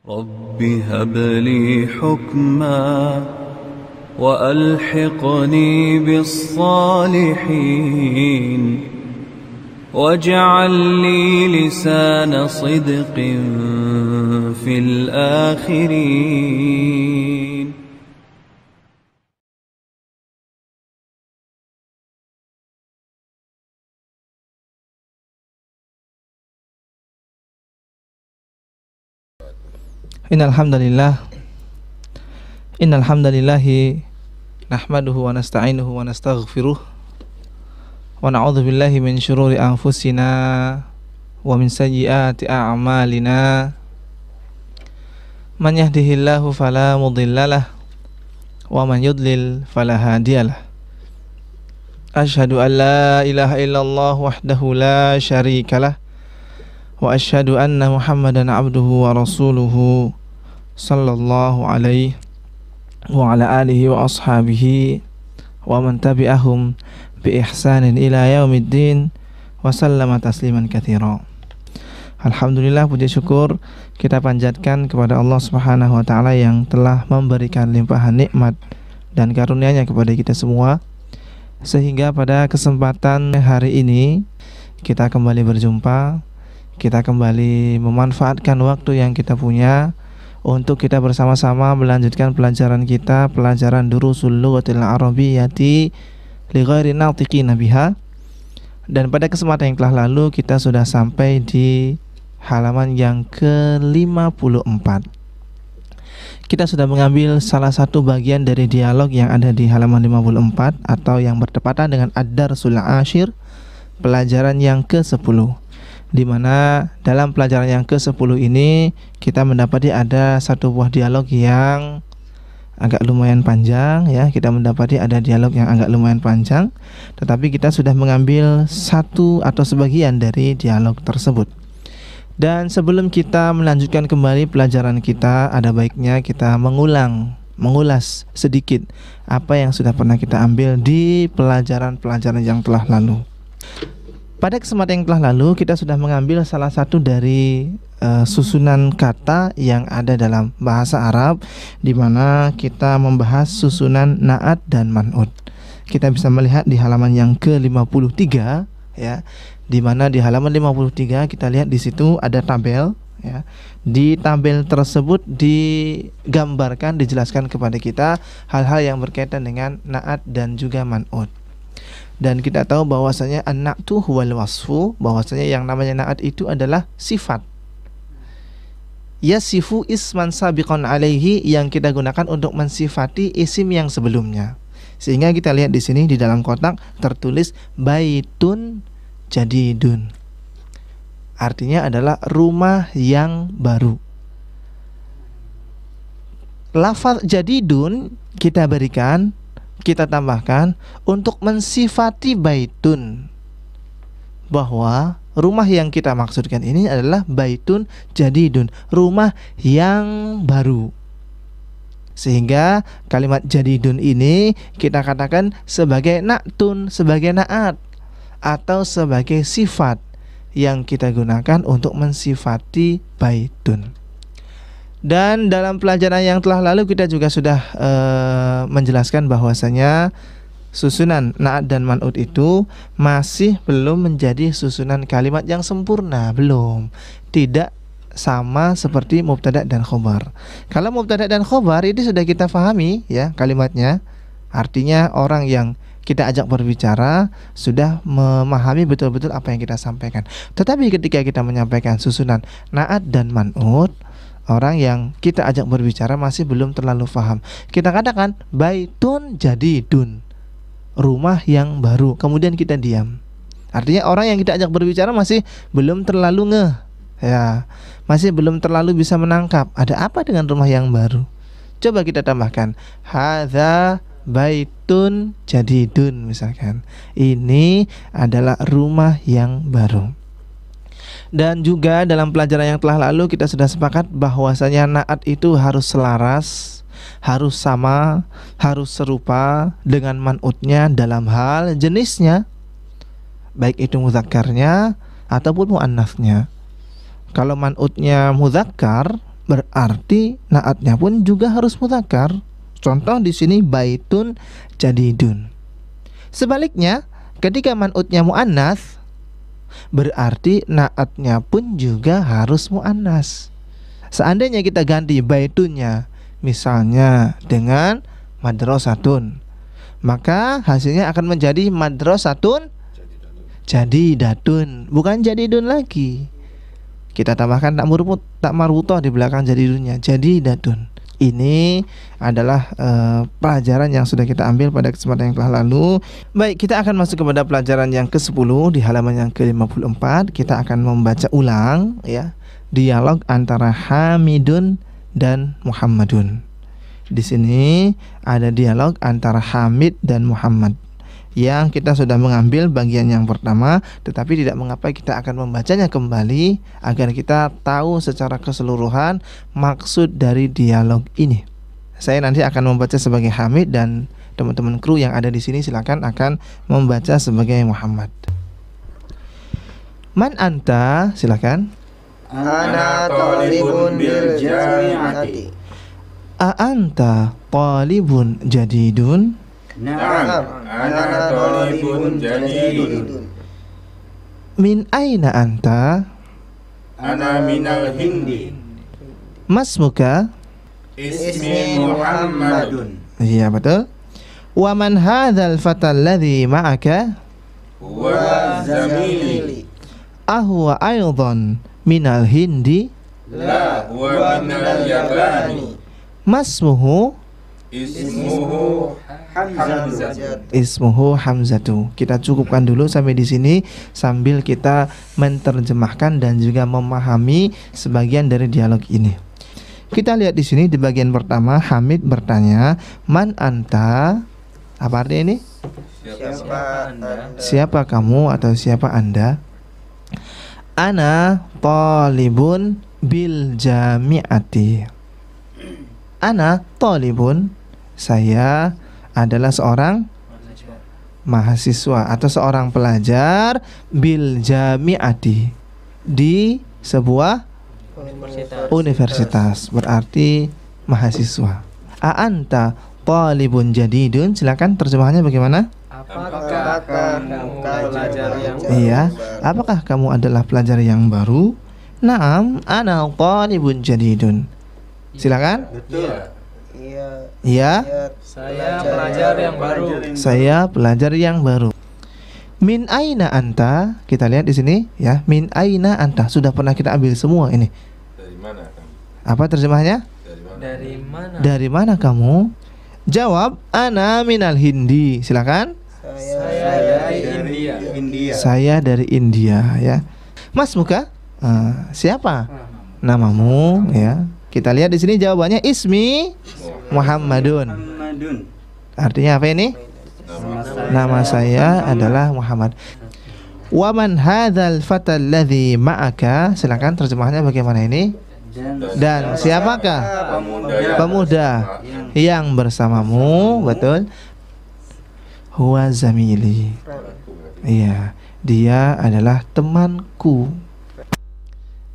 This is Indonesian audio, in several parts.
رب هب لي حكما وألحقني بالصالحين واجعل لي لسان صدق في الآخرين. Innal hamdalillahi nahmaduhu wa nasta'inuhu wa nastaghfiruh wa na'udzu billahi min syururi anfusina wa min sayyiati a'malina. Man yahdihillahu fala mudhillalah wa man yudlil fala hadiyalah. Asyhadu an la ilaha illallah wahdahu la syarikalah wa asyhadu anna Muhammadan abduhu wa rasuluhu sallallahu alaihi wa ala alihi wa ashabihi wa man tabi'ahum bi ihsanin ila yaumiddin wa sallama tasliman katsira. Alhamdulillah, puji syukur kita panjatkan kepada Allah Subhanahu wa taala yang telah memberikan limpahan nikmat dan karunia-Nya kepada kita semua, sehingga pada kesempatan hari ini kita kembali berjumpa, kita kembali memanfaatkan waktu yang kita punya untuk kita bersama-sama melanjutkan pelajaran kita, pelajaran Durusul Lughatil Arabiyyati li ghairi natiqina biha. Dan pada kesempatan yang telah lalu kita sudah sampai di halaman yang ke-54. Kita sudah mengambil salah satu bagian dari dialog yang ada di halaman 54 atau yang bertepatan dengan Ad-Darsul Ashir, pelajaran yang ke-10. Di mana dalam pelajaran yang ke-10 ini kita mendapati ada satu buah dialog yang agak lumayan panjang ya. Kita mendapati ada dialog yang agak lumayan panjang, tetapi kita sudah mengambil satu atau sebagian dari dialog tersebut. Dan sebelum kita melanjutkan kembali pelajaran kita, ada baiknya kita mengulas sedikit apa yang sudah pernah kita ambil di pelajaran-pelajaran yang telah lalu. Pada kesempatan yang telah lalu kita sudah mengambil salah satu dari susunan kata yang ada dalam bahasa Arab, di mana kita membahas susunan na'at dan man'ut. Kita bisa melihat di halaman yang ke-53 ya. Di mana di halaman 53 kita lihat di situ ada tabel ya. Di tabel tersebut digambarkan, dijelaskan kepada kita hal-hal yang berkaitan dengan na'at dan juga man'ut. Dan kita tahu bahwasanya an-na'tu huwal wasfu, bahwasanya yang namanya na'at itu adalah sifat. Yasifu isman sabiqan alaihi, yang kita gunakan untuk mensifati isim yang sebelumnya. Sehingga kita lihat di sini di dalam kotak tertulis baitun jadidun. Artinya adalah rumah yang baru. Lafaz jadidun kita berikan, kita tambahkan untuk mensifati baitun, bahwa rumah yang kita maksudkan ini adalah baitun jadidun, rumah yang baru. Sehingga kalimat jadidun ini kita katakan sebagai na'tun, sebagai na'at, atau sebagai sifat yang kita gunakan untuk mensifati baitun. Dan dalam pelajaran yang telah lalu kita juga sudah menjelaskan bahwasanya susunan na'at dan man'ut itu masih belum menjadi susunan kalimat yang sempurna, belum. Tidak sama seperti mubtada dan khobar. Kalau mubtada dan khobar itu sudah kita pahami ya kalimatnya. Artinya orang yang kita ajak berbicara sudah memahami betul-betul apa yang kita sampaikan. Tetapi ketika kita menyampaikan susunan na'at dan man'ut, orang yang kita ajak berbicara masih belum terlalu paham. Kita katakan baitun jadidun, rumah yang baru. Kemudian kita diam. Artinya orang yang kita ajak berbicara masih belum terlalu ngeh ya, masih belum terlalu bisa menangkap ada apa dengan rumah yang baru. Coba kita tambahkan hadza baitun jadidun, misalkan ini adalah rumah yang baru. Dan juga dalam pelajaran yang telah lalu kita sudah sepakat bahwasanya na'at itu harus selaras, harus sama, harus serupa dengan man'utnya dalam hal jenisnya, baik itu mudzakarnya ataupun muannasnya. Kalau man'utnya mudzakkar berarti naatnya pun juga harus mudzakkar. Contoh di sini baitun jadidun. Sebaliknya, ketika man'utnya muannats, berarti naatnya pun juga harus muannas. Seandainya kita ganti baitunnya misalnya dengan madrasatun, maka hasilnya akan menjadi madrasatun jadidatun, bukan jadidun lagi. Kita tambahkan tak marbutoh di belakang jadidunnya, jadidatun. Ini adalah pelajaran yang sudah kita ambil pada kesempatan yang telah lalu. Baik, kita akan masuk kepada pelajaran yang ke-10 di halaman yang ke-54. Kita akan membaca ulang ya dialog antara Hamidun dan Muhammadun. Di sini ada dialog antara Hamid dan Muhammad yang kita sudah mengambil bagian yang pertama, tetapi tidak mengapa kita akan membacanya kembali agar kita tahu secara keseluruhan maksud dari dialog ini. Saya nanti akan membaca sebagai Hamid dan teman-teman kru yang ada di sini silakan akan membaca sebagai Muhammad. Man anta, silakan. Ana talibun bil jami'ati. A anta talibun jadidun? Na'am, ana talibun jadidun. Min aina anta? Ana minal Hindi. Masmuka? Ismi Muhammadun. Iya betul. Wa man hadzal fatal ladzi ma'aka? Wa zamili. Ahwa aydan minal Hindi? La huwa minal Yabani. Masmuhu? Ismuhu Hamzah. Ismuhu Hamzatu. Kita cukupkan dulu sampai di sini sambil kita menerjemahkan dan juga memahami sebagian dari dialog ini. Kita lihat di sini di bagian pertama Hamid bertanya, "Man anta?" Apa artinya ini? Siapa Anda? Siapa kamu atau siapa Anda? Ana talibun bil jami'ati. Ana talibun, saya adalah seorang mahasiswa atau seorang pelajar bil jami'ati, di sebuah universitas, berarti mahasiswa. A anta talibun jadidun, silakan terjemahannya bagaimana? Apakah kamu pelajar yang baru? Iya, apakah kamu adalah pelajar yang baru? Naam, ana talibun jadidun. Silakan. Betul. Iya. Saya pelajar yang baru. Saya pelajar yang baru. Min aina anta? Kita lihat di sini ya. Min aina anta sudah pernah kita ambil semua ini. Dari mana kamu? Apa terjemahnya? Dari mana? Dari mana kamu? Jawab, ana minal Hindi. Silakan. Saya dari India. Saya dari India ya. Mas Muka, siapa namamu ya? Kita lihat di sini jawabannya ismi Muhammadun. Artinya apa ini? Nama saya adalah Muhammad. Wa man hadzal fatal ladzi ma'aka? Silakan terjemahnya bagaimana ini? Dan siapakah pemuda yang bersamamu? Betul. Huwa zamili. Iya, dia adalah temanku.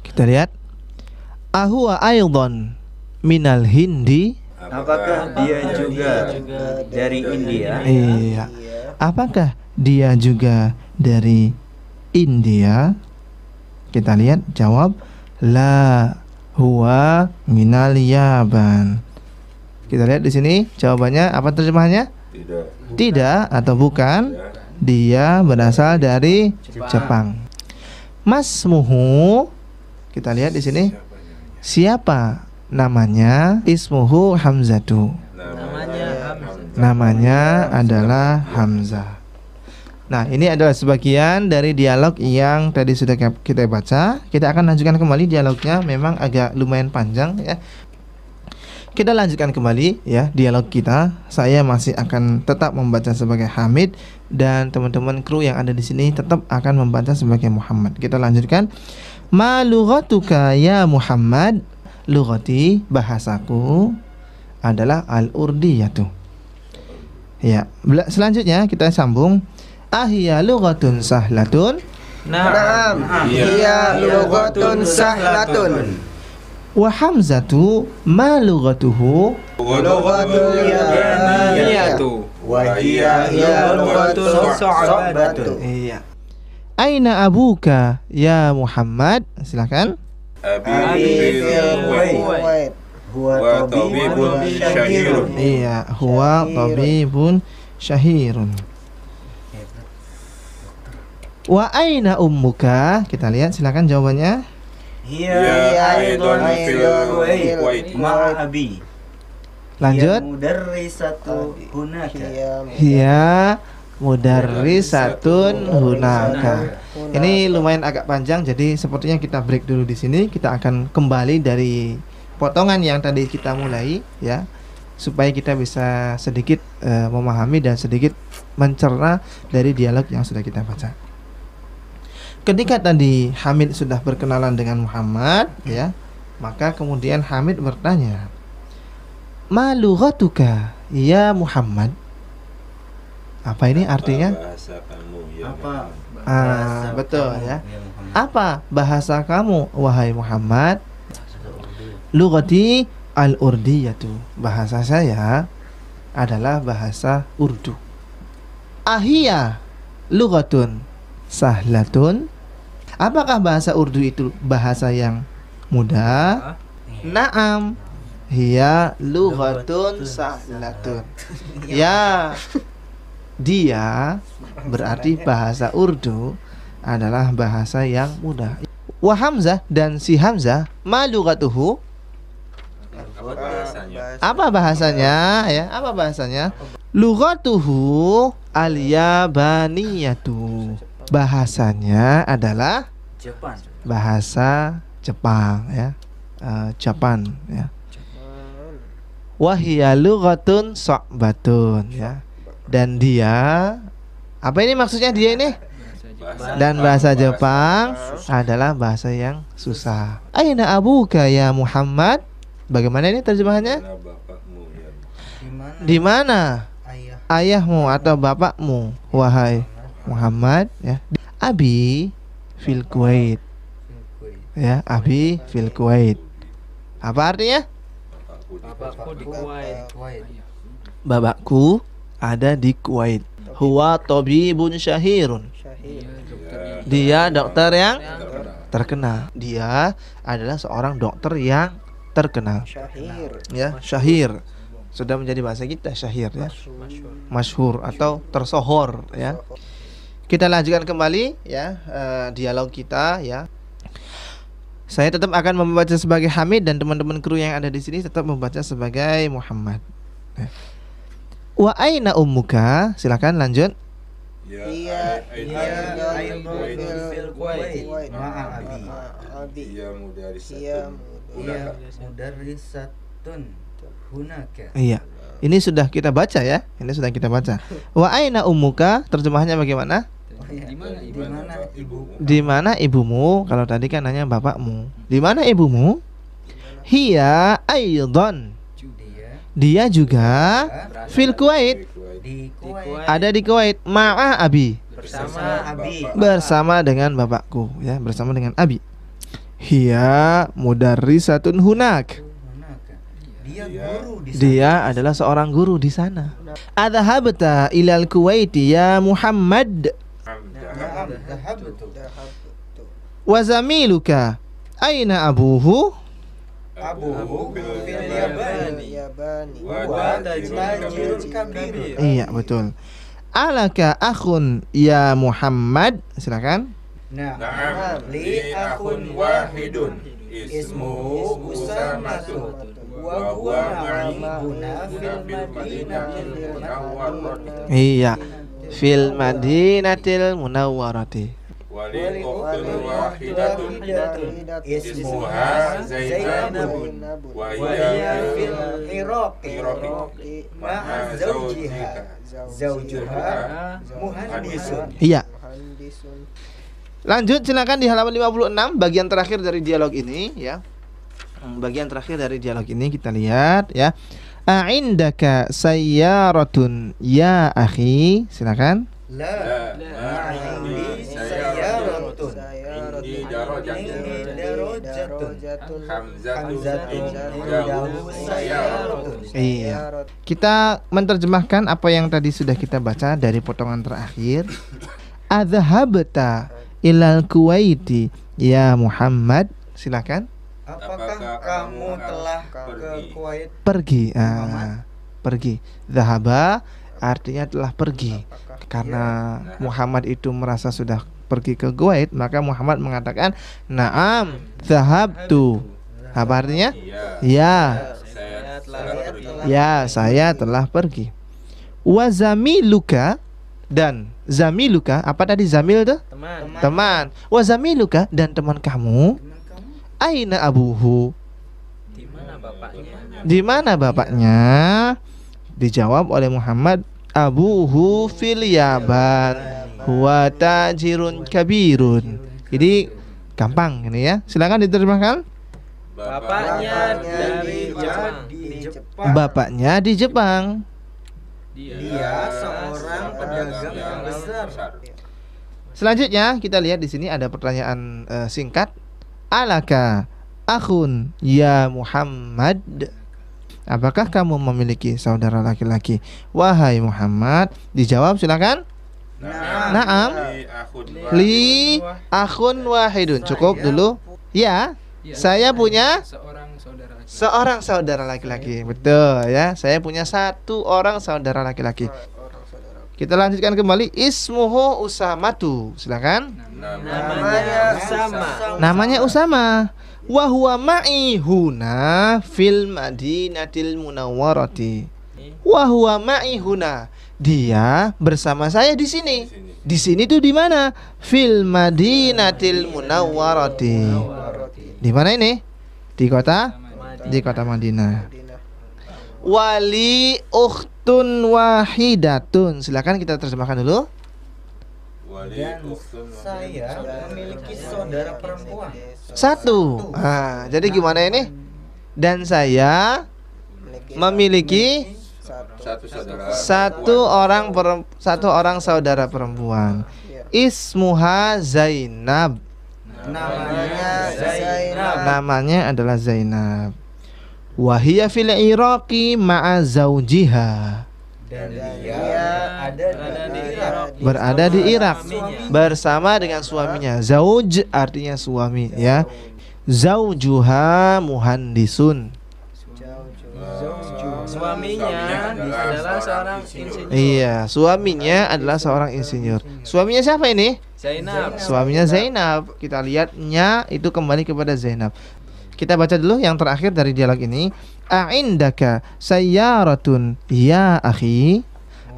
Kita lihat. Ahuwa aydan minal Hindi? Apakah dia juga dari India? Iya. Apakah dia juga dari India? Kita lihat jawab, la huwa minal Yaban. Kita lihat di sini jawabannya apa terjemahannya? Tidak atau bukan. Dia berasal dari Jepang. Masmuhu. Kita lihat di sini. Siapa namanya? Ismuhu Hamzatu. Namanya adalah Hamzah. Nah, ini adalah sebagian dari dialog yang tadi sudah kita baca. Kita akan lanjutkan kembali dialognya, memang agak lumayan panjang ya. Kita lanjutkan kembali ya dialog kita. Saya masih akan tetap membaca sebagai Hamid dan teman-teman kru yang ada di sini tetap akan membaca sebagai Muhammad. Kita lanjutkan. Ma lughatuka ya Muhammad? Lughati, bahasaku adalah al-urdiyatu. Ya, selanjutnya kita sambung. Ahya lughatun sahlatun? Naam, Hiya lughatun sahlatun. Wa hamzatu ma lughatuhu? Lughatul yabaniyatu wa hiya lughatun sa'batun. Iya. Aina abuka ya Muhammad? Silakan. Abi fil Kuwait wa tabibun syahirun. Iya, huwa tabibun syahirun. Wa aina ummuka? Kita lihat, silakan jawabannya. Ya aidon fil Kuwait Ma abi. Lanjut. Mudarrisatu hunaka. Hiya mudarrisatun hunaka. Ini lumayan agak panjang, jadi sepertinya kita break dulu di sini. Kita akan kembali dari potongan yang tadi kita mulai, ya, supaya kita bisa sedikit memahami dan sedikit mencerna dari dialog yang sudah kita baca. Ketika tadi Hamid sudah berkenalan dengan Muhammad, ya, maka kemudian Hamid bertanya, "Ma lughatuka ya Muhammad?" Apa ini artinya? Bahasa kamu ya Apa? Ah, betul ya. Apa bahasa kamu wahai Muhammad? Lughati al-urdiyatu. Bahasa saya adalah bahasa Urdu. Ahia lughatun sahlatun. Apakah bahasa Urdu itu bahasa yang mudah? Naam. Hiya lughatun sahlatun. Ya, dia berarti bahasa Urdu adalah bahasa yang mudah. Wa Hamzah, dan si Hamzah, ma lughatuhu? Apa bahasanya? Ya, apa bahasanya? Lughatuhu al-yabaniyatu. Bahasanya adalah Jepang. bahasa Jepang, ya. Jepang, ya. Wahia lughatun sa'batun, ya. Dan dia, apa ini maksudnya dia ini? Dan bahasa Jepang adalah bahasa yang susah. Aina abuka ya Muhammad? Bagaimana ini terjemahannya? Di mana ayahmu atau bapakmu wahai Muhammad, ya. Abi fil Kuwait. Ya, abi fil Kuwait. Apa artinya? Bapakku ada di Kuwait. Huwa tabibun syahirun. Dia dokter yang terkenal. Dia adalah seorang dokter yang terkenal. Ya, syahir. Sudah menjadi bahasa kita syahir, ya. Masyhur atau tersohor, ya. Kita lanjutkan kembali, ya, dialog kita, ya. Saya tetap akan membaca sebagai Hamid dan teman-teman kru yang ada di sini tetap membaca sebagai Muhammad. Ya. Wa aina ummuka? Silakan lanjut. Iya, mudarrisatun hunaka. Iya. Ini sudah kita baca, ya. Ini sudah kita baca. Wa aina ummuka? Terjemahannya bagaimana? Di mana ibumu? Kalau tadi kan nanya bapakmu. Di mana ibumu? Hiya aidan. Dia juga fil Kuwait. Di Kuwait. Ada di Kuwait. Ma'a abi. Bersama abi. Bersama dengan bapakku, ya, bersama dengan abi. Hiya mudarrisatun hunak. Dia guru di sana. Dia adalah seorang guru di sana. Adhabta ilal Kuwaiti ya Muhammad? Wa zamiluka aina abuhu? Abuhu fil Yabani. Wa tajirun kabir. Iya, betul. Alaka akhun ya Muhammad? Silakan. Na'am li akhun wahidun ismuhu Usamatu wa huwa ma'ibuna fil madinatil munawwarati. Iya, fil madinatil munawwarati. Wali ukhtun wahidatun ismuha Zainabun wa hiya fil Iraqi ma'a zawjuha muhandisun. Iya. Lanjut, silakan di halaman 56 bagian terakhir dari dialog ini, ya. Bagian terakhir dari dialog ini kita lihat, ya. A'indaka sayyaratun ya akhi? Silakan. La indi sayaratun. Indi darajatun. Hamzatun indahu sayyaratun. Iya. Kita menerjemahkan apa yang tadi sudah kita baca dari potongan terakhir. Adhabta ilal Kuwaiti ya Muhammad. Silakan. Apakah kamu telah ke Kuwait? Pergi. Pergi. Dhahaba artinya telah pergi. Karena Muhammad itu merasa sudah pergi ke Kuwait, maka Muhammad mengatakan, "Na'am, dhahabtu." Apa artinya? Ya. Saya telah pergi. Ya, saya telah pergi. Wa zamiluka, dan zamiluka, apa tadi zamil tuh? Teman. Wa zamiluka, dan teman kamu. Aina abuhu? Di mana bapaknya? Di mana bapaknya? Dijawab oleh Muhammad, abuhu fil Yaban, huwa tajirun kabirun. Jadi gampang ini ya. Silakan diterjemahkan. Bapaknya dari Jepang. Bapaknya di Jepang. Dia seorang pedagang yang besar. Selanjutnya kita lihat di sini ada pertanyaan singkat. Alaka akhun ya Muhammad? Apakah kamu memiliki saudara laki-laki? Wahai Muhammad. Dijawab silakan. Naam. Li akhun wahidun. Cukup dulu. Ya. Saya punya seorang saudara laki-laki. Betul ya. Saya punya satu orang saudara laki-laki. Kita lanjutkan kembali. Ismuhu Usamatu. Silakan. Namanya Usama. Wa huwa ma'i huna fil Madinatil Munawwarati. Wa huwa ma'i huna. Dia bersama saya di sini. Di sini tuh di mana? Fil Madinatil Munawwarati. Di mana ini? Di kota Madinah. Wali ukhtun wahidatun. Silakan kita terjemahkan dulu. Dan saya memiliki saudara perempuan. Satu. Jadi gimana ini? Dan saya memiliki satu orang saudara perempuan. Ismuha Zainab. Namanya adalah Zainab. Wahia fil Iraqi ma'a zawjiha. Dan dia berada di Irak bersama dengan suaminya. Zauj artinya suami ya. Zaujuha muhandisun. Suaminya adalah seorang insinyur. Iya, suaminya adalah seorang insinyur. Suaminya siapa ini? Zainab. Suaminya Zainab. Kita lihatnya itu kembali kepada Zainab. Kita baca dulu yang terakhir dari dialog ini. A'indaka sayyaratun ya akhi?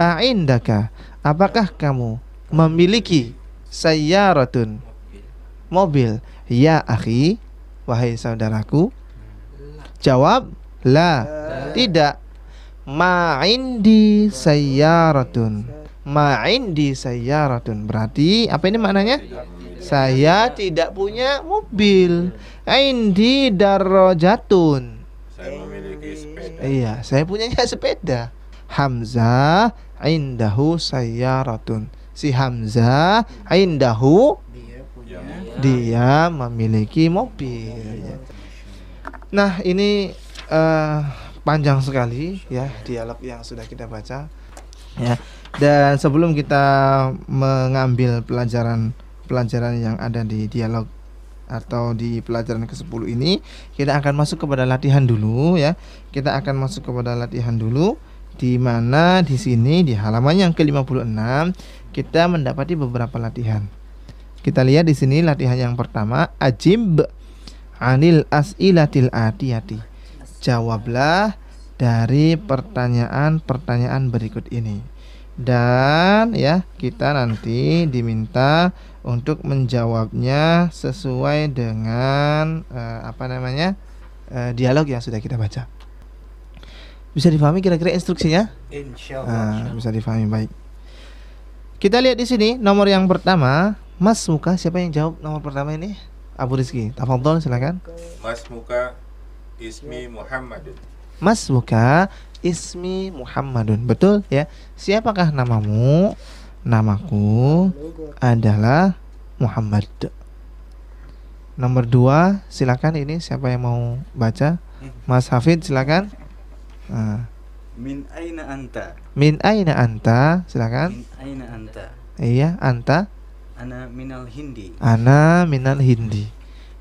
A'indaka, apakah kamu memiliki sayyaratun, mobil, ya akhi, wahai saudaraku? Jawab, la, tidak. Ma'indi sayyaratun. Ma'indi sayyaratun. Berarti apa ini maknanya? Saya tidak punya mobil. Indi darajatun. Saya memiliki sepeda. Iya, saya punyanya sepeda. Hamzah indahu sayyaratun. Si Hamzah indahu, dia memiliki mobil. Nah, ini panjang sekali ya dialog yang sudah kita baca. Ya. Dan sebelum kita mengambil pelajaran yang ada di dialog atau di pelajaran ke-10 ini, kita akan masuk kepada latihan dulu ya. Kita akan masuk kepada latihan dulu, di mana di sini di halaman yang ke-56 kita mendapati beberapa latihan. Kita lihat di sini latihan yang pertama, ajib anil as'ilatil atiyati. Jawablah dari pertanyaan-pertanyaan berikut ini. Dan ya, kita nanti diminta untuk menjawabnya sesuai dengan dialog yang sudah kita baca. Bisa difahami kira-kira instruksinya? Insyaallah. Bisa difahami baik. Kita lihat di sini nomor yang pertama, Mas Muka. Siapa yang jawab nomor pertama ini? Abu Rizki. Tafadhol, silakan. Mas Muka ismi Muhammadun. Mas Muka ismi Muhammadun. Betul ya. Siapakah namamu? Namaku adalah Muhammad. Nomor 2, silakan, ini siapa yang mau baca? Mas Hafid, silakan. Min aina anta? Min aina anta, silakan. Min aina anta? Iya, anta. Ana minal Hindi. Ana minal Hindi.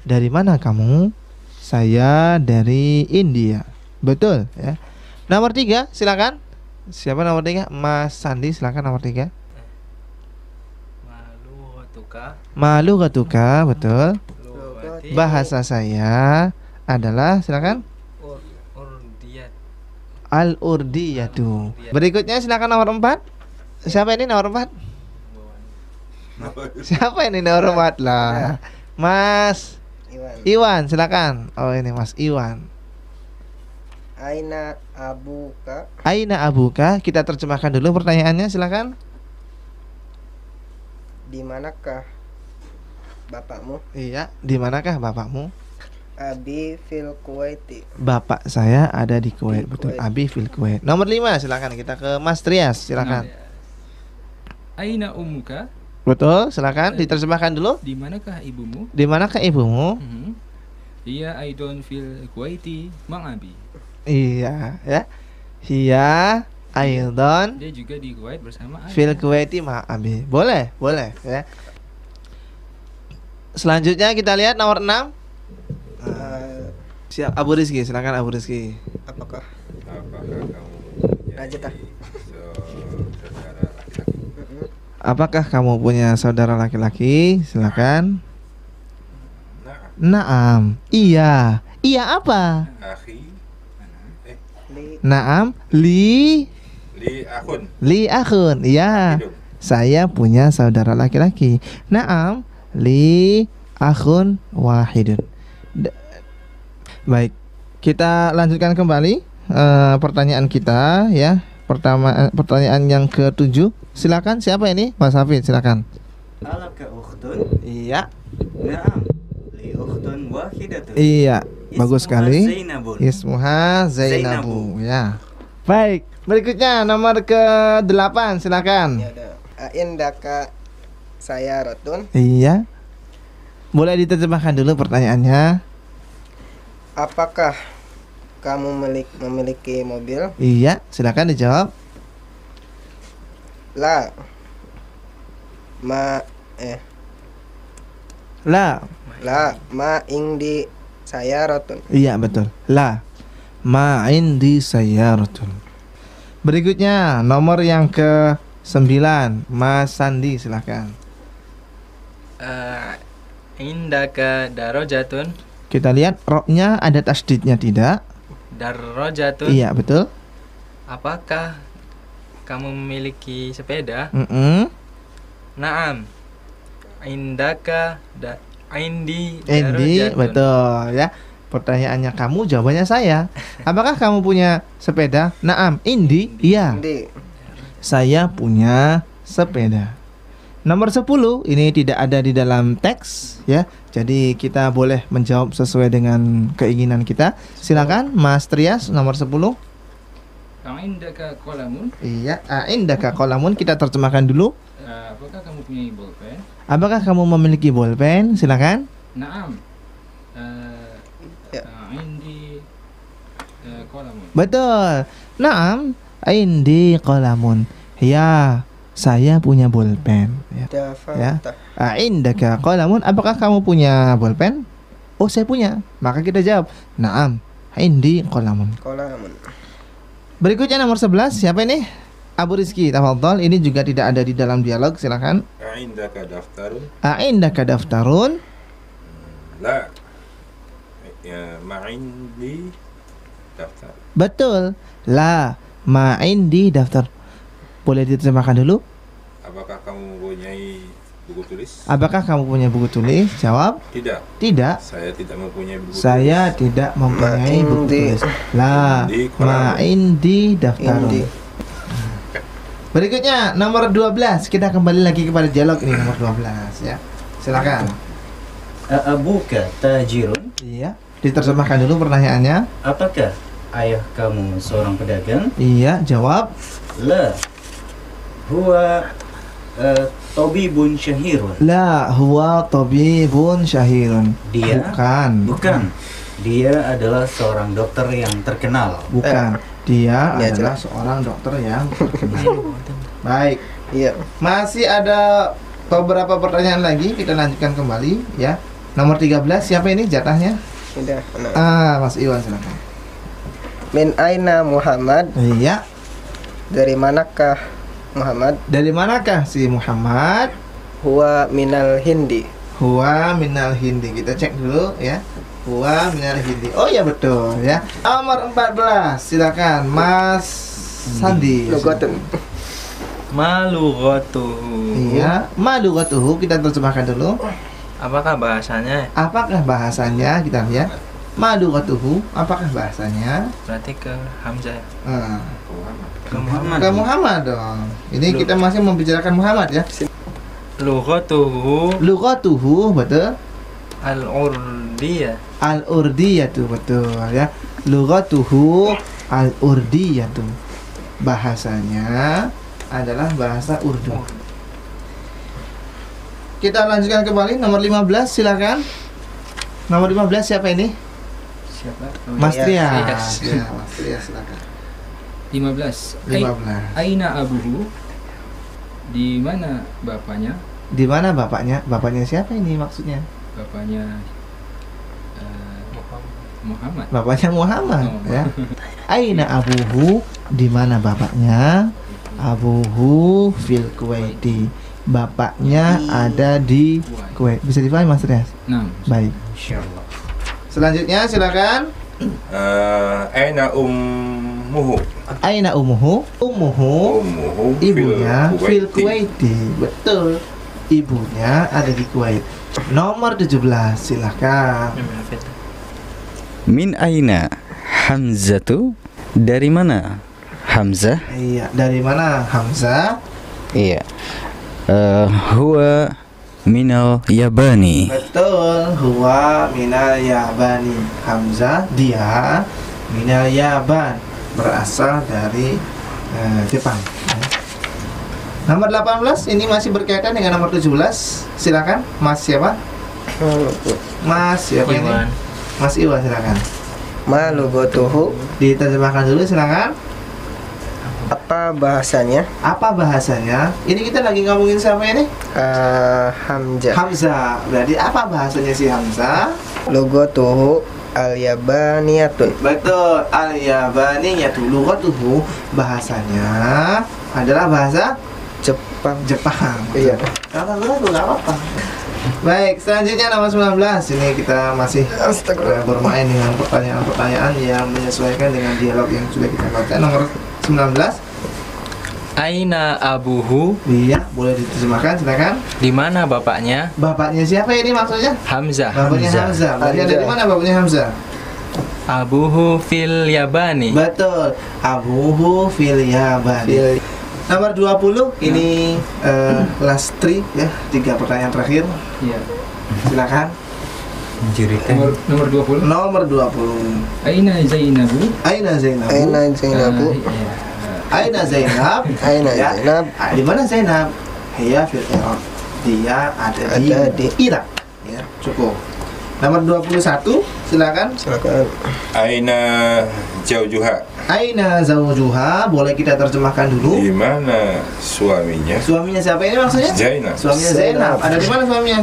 Dari mana kamu? Saya dari India. Betul ya. Nomor 3, silakan. Siapa nomor 3? Mas Sandi, silakan nomor 3. Malu gatuka, betul. Bahasa saya adalah, silakan. Al-Urdiyatu. Berikutnya silakan nomor 4. Siapa ini nomor 4? Siapa ini nomor 4 lah? Mas Iwan, silakan. Oh, ini Mas Iwan. Aina abuka? Aina abuka? Kita terjemahkan dulu pertanyaannya, silakan. Di manakah bapakmu? Iya, di manakah bapakmu? Abi fil Kuwaiti. Bapak saya ada di Kuwait, Di betul. Kuwait. Abi fil Kuwait. Nomor 5, silakan kita ke Mas Trias, silakan. Aina ummuka? Betul, silakan diterjemahkan dulu. Di manakah ibumu? Di manakah ibumu? Iya, aidon fil Kuwaiti ma'abi. Iya, ya. Hiya aidon Dia juga di Kuwait bersama ayah. fil Kuwaiti ma abi. Boleh, boleh ya. Selanjutnya kita lihat nomor 6. Siap, Abu Rizky, silakan Abu Rizky. Apakah Apakah kamu Najatah? saudara laki-laki? Apakah kamu punya saudara laki-laki? Silakan. Naam. Iya. Iya apa? Akhi. Naam. Li akhun. Iya. Hidup. Saya punya saudara laki-laki. Naam. Li akhun wahidun. Baik. Kita lanjutkan kembali pertanyaan kita ya. Pertanyaan yang ke-7. Silakan, siapa ini? Mas Hafid, silakan. Alaka ukhtun? Iya. Na'am. Li ukhtun wahidatun. Iya, bagus sekali. Zainabun. Ismuha Zainabu. Ya. Baik, berikutnya nomor ke-8, silakan. Ya ada. Aindaka saya rotun. Iya. Boleh diterjemahkan dulu pertanyaannya. Apakah kamu memiliki mobil? Iya, silakan dijawab. La. La. Ma indi saya rotun. Iya, betul. La. Ma indi sayyaratun. Berikutnya nomor yang ke-9, Mas Sandi, silakan. Indaka darajatun? Kita lihat roknya ada tasdidnya tidak? Darajatun? Iya, betul. Apakah kamu memiliki sepeda? Naam. Indaka indi Indi, darajatun. betul ya. Pertanyaannya kamu, jawabannya saya. Apakah kamu punya sepeda? Naam, Indi, iya. Indi. Saya punya sepeda. Nomor 10 ini tidak ada di dalam teks ya. Jadi kita boleh menjawab sesuai dengan keinginan kita. Silakan Mas Trias nomor 10. Indaka qalamun? Iya, indaka qalamun, kita terjemahkan dulu. Apakah kamu punya bolpen? Apakah kamu memiliki bolpen? Silakan. Naam. Ya. Indi qalamun. Betul. Naam, indi qalamun. Ya, saya punya bolpen ya. Ya. Indaka qalamun, apakah kamu punya bolpen? Oh, saya punya. Maka kita jawab, naam, indi qalamun. Qalamun. Berikutnya nomor 11, siapa ini? Abu Rizky, tafadhol. Ini juga tidak ada di dalam dialog, silakan. Indaka daftarun? Indaka daftarun? La. Ya, ma'indi daftar. Betul. La, ma'indi daftar. Boleh diterjemahkan dulu? Apakah kamu mempunyai buku tulis? Apakah kamu punya buku tulis? Jawab. Tidak. Tidak. Saya tidak mempunyai buku Saya tidak mempunyai buku tulis. La, ma'indi daftarun. Indi. Berikutnya nomor 12. Kita kembali lagi kepada dialog ini, nomor 12 ya. Silakan. Abuka tajirun? Iya. Diterjemahkan dulu pertanyaannya. Apakah ayah kamu seorang pedagang? Iya, jawab. La. Huwa tabibun syahirun. La huwa tabibun syahirun. Dia Bukan. Dia adalah seorang dokter yang terkenal. Bukan. Dia Ini aja adalah lah. seorang dokter yang terkenal. Baik. Iya. Masih ada beberapa pertanyaan lagi, kita lanjutkan kembali ya. Nomor 13, siapa ini jatahnya? Udah. Nah. Mas Iwan silakan. Min aina Muhammad? Iya. Dari manakah Muhammad? Dari manakah si Muhammad? Huwa minal Hindi. Huwa minal Hindi. Kita cek dulu ya. Huwa minal Hindi. Oh ya betul ya. Nomor 14, silakan Mas Sandi. Lughatun. Malughatuhu. Iya, malughatuhu kita terjemahkan dulu. Apakah bahasanya? Apakah bahasanya? Kita lihat. Malughatuhu, apakah bahasanya? Berarti ke Hamzah. Ke Muhammad. Ke Muhammad dong. Ini kita masih membicarakan Muhammad ya. Lughatuhu Lughatuhu betul. al-urdiyah. Al-urdiyatu betul ya. Lughatuhu al-urdiyatu. Bahasanya adalah bahasa Urdu. Kita lanjutkan kembali nomor 15 silakan. Nomor 15 siapa ini? Siapa? Mas Iya. Trias. Ya, Mas Trias silakan. 15. 15. Aina abuhu? Di mana bapaknya? Di mana bapaknya? Bapaknya siapa ini maksudnya? Bapaknya Muhammad. Bapaknya Muhammad Oh. ya. Aina abuhu? Di mana bapaknya? Abuhu fil Kuwaiti. Bapaknya ada di Kuwait. Bisa dipahami Mas Rias? Nah, Baik. Insyaallah. Selanjutnya silakan. Aina ummuhu? Aina umuhu? Umuhu ibunya fil Kuwaiti. Betul. Ibunya ada di Kuwait. Nomor 17 silakan. Min aina Hamzatu? Dari mana Hamzah? Iya, dari mana Hamzah? Iya. Huwa minal Yabani. Betul, huwa minal Yabani. Hamzah dia minal Yaban, berasal dari Jepang. Nomor 18 ini masih berkaitan dengan nomor 17. Silakan, Mas siapa? Mas siapa ini? Iwan. Mas Iwan silakan. Ma lughatuhu? Diterjemahkan dulu silakan. Apa bahasanya? Apa bahasanya? Ini kita lagi ngomongin siapa ini? Hamzah. Hamzah. Berarti apa bahasanya si Hamzah? Lughatuhu al-yabaniyatun. Betul, al-yabaniyatu lughatuhu, bahasanya adalah bahasa Jepang. Jepang. Iya. Kalau lu enggak apa-apa. Baik, selanjutnya nomor 19. Ini kita masih bermain dengan pertanyaan-pertanyaan yang menyesuaikan dengan dialog yang sudah kita baca. Nomor 19. Aina abuhu? Iya, boleh diterjemahkan silakan. Di mana bapaknya? Bapaknya siapa ini maksudnya? Hamzah. Bapaknya Hamzah. Berarti ada di mana bapaknya Hamzah? Abuhu fil Yabani. Betul. Abuhu fil Yabani. Nomor 20 ini last three ya, 3 pertanyaan terakhir. iya. Silakan. Nomor 20. Nomor 20. Aina Zainabu? Aina Zainab? Aina Zainabu? Iya. Aina Zainab? Aina Ya. Zainab? Di mana Zainab? Hiya fil Irak. Dia ada di Irak. Ya, cukup. Nomor 21, silakan. Silakan. Aina jaujuha? Aina zawjuha, boleh kita terjemahkan dulu. Di mana suaminya? Suaminya siapa ini maksudnya? Zainab. Suaminya Zainab. Ada di mana suaminya?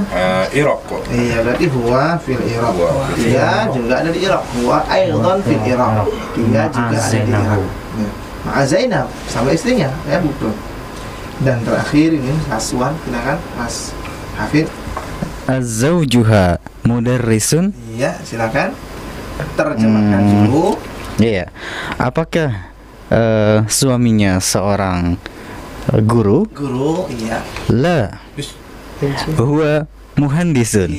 Irak. Iya, berarti huwa fil Irak. Huwa fil Dia juga ada di Irak. Huwa aidan fil Irak. Dia juga ada di Irak. Ya. Ma'a Zainab sama istrinya, ya betul. Dan terakhir ini Aswan, silakan Mas Hafid. Az-zawjuha mudarrisun? Iya, silakan. Terjemahkan dulu. Iya. Apakah suaminya seorang guru? Guru, iya. La. Huwa muhandisun.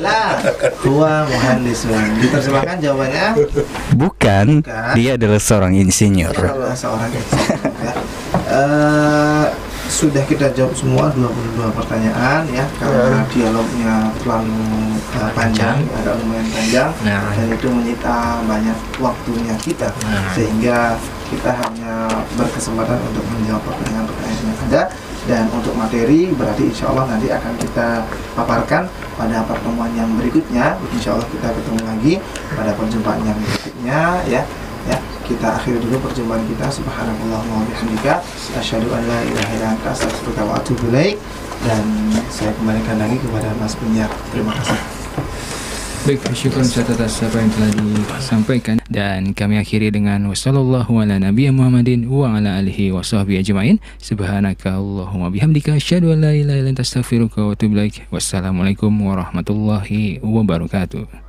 Lah, huwa muhandisun. Diterjemahkan jawabannya Bukan. Dia adalah seorang insinyur. adalah seorang insinyur, ya. Sudah kita jawab semua 22 pertanyaan ya, karena dialognya terlalu panjang, agak lumayan panjang, dan itu menyita banyak waktunya kita, sehingga kita hanya berkesempatan untuk menjawab pertanyaan-pertanyaan yang ada. Dan untuk materi berarti insya Allah nanti akan kita paparkan pada pertemuan yang berikutnya. Insya Allah kita ketemu lagi pada perjumpaan yang berikutnya ya. Kita akhiri dulu perjumpaan kita. Subhanallahumma wa bihamdika asyhadu an la ilaha illa anta astaghfiruka wa atubu ilaik. Dan saya kembalikan lagi kepada Mas penyiar. Terima kasih. Baik, syukur atas apa yang telah disampaikan, dan kami akhiri dengan wassallallahu ala nabiyyi Muhammadin wa ala alihi wa sahbihi ajmain. Subhanaka Allahumma bihamdika asyhadu an la ilaha illa anta astaghfiruka wa atubu ilaik. Wassalamualaikum warahmatullahi wabarakatuh.